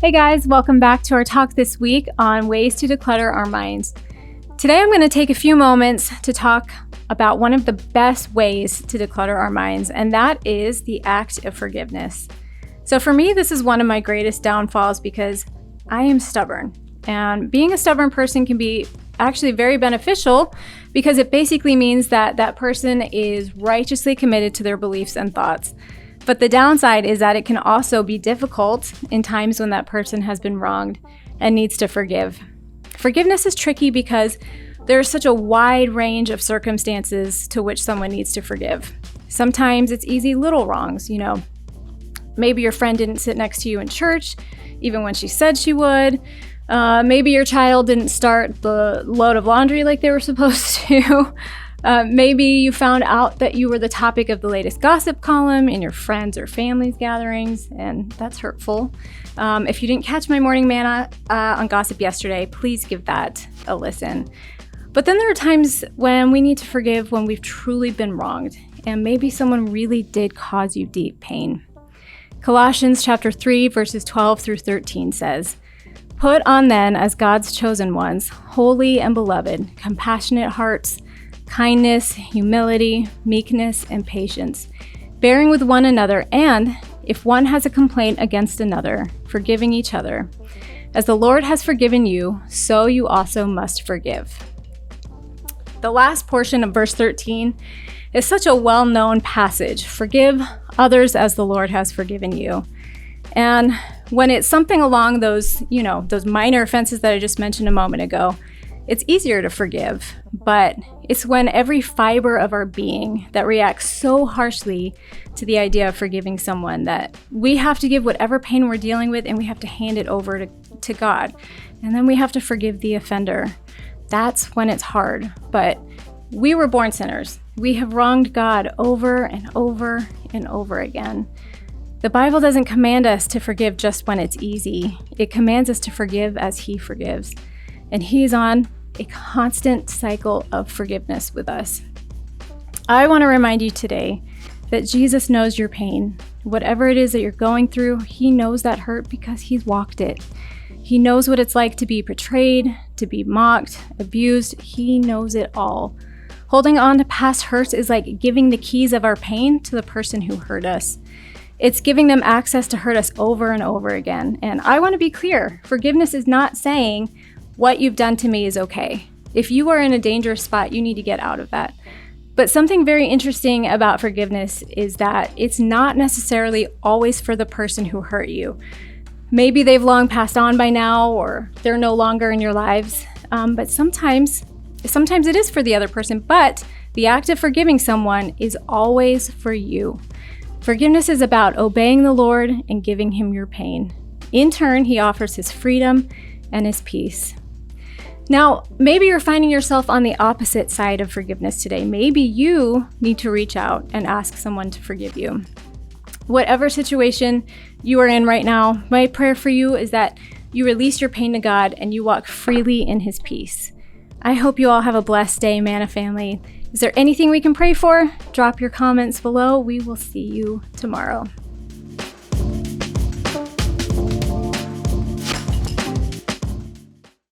Hey guys, welcome back to our talk this week on ways to declutter our minds. Today I'm going to take a few moments to talk about one of the best ways to declutter our minds, and that is the act of forgiveness. So for me, this is one of my greatest downfalls because I am stubborn, and being a stubborn person can be actually very beneficial because it basically means that that person is righteously committed to their beliefs and thoughts. But the downside is that it can also be difficult in times when that person has been wronged and needs to forgive. Forgiveness is tricky because there's such a wide range of circumstances to which someone needs to forgive. Sometimes it's easy little wrongs, maybe your friend didn't sit next to you in church, even when she said she would. Maybe your child didn't start the load of laundry like they were supposed to. Maybe you found out that you were the topic of the latest gossip column in your friends' or family's gatherings, and that's hurtful. If you didn't catch my Morning Manna on gossip yesterday, please give that a listen. But then there are times when we need to forgive when we've truly been wronged, and maybe someone really did cause you deep pain. Colossians chapter 3, verses 12 through 13 says, "Put on then as God's chosen ones, holy and beloved, compassionate hearts, kindness, humility, meekness, and patience, bearing with one another, and, if one has a complaint against another, forgiving each other. As the Lord has forgiven you, so you also must forgive." The last portion of verse 13 is such a well-known passage. Forgive others as the Lord has forgiven you. And when it's something along those minor offenses that I just mentioned a moment ago, it's easier to forgive, but it's when every fiber of our being that reacts so harshly to the idea of forgiving someone that we have to give whatever pain we're dealing with and we have to hand it over to God. And then we have to forgive the offender. That's when it's hard, but we were born sinners. We have wronged God over and over and over again. The Bible doesn't command us to forgive just when it's easy. It commands us to forgive as He forgives. And He's on a constant cycle of forgiveness with us. I want to remind you today that Jesus knows your pain. Whatever it is that you're going through, He knows that hurt because He's walked it. He knows what it's like to be betrayed, to be mocked, abused. He knows it all. Holding on to past hurts is like giving the keys of our pain to the person who hurt us. It's giving them access to hurt us over and over again. And I want to be clear, forgiveness is not saying, what you've done to me is okay. If you are in a dangerous spot, you need to get out of that. But something very interesting about forgiveness is that it's not necessarily always for the person who hurt you. Maybe they've long passed on by now, or they're no longer in your lives. But sometimes it is for the other person, but the act of forgiving someone is always for you. Forgiveness is about obeying the Lord and giving Him your pain. In turn, He offers His freedom and His peace. Now, maybe you're finding yourself on the opposite side of forgiveness today. Maybe you need to reach out and ask someone to forgive you. Whatever situation you are in right now, my prayer for you is that you release your pain to God and you walk freely in His peace. I hope you all have a blessed day, Manna family. Is there anything we can pray for? Drop your comments below. We will see you tomorrow.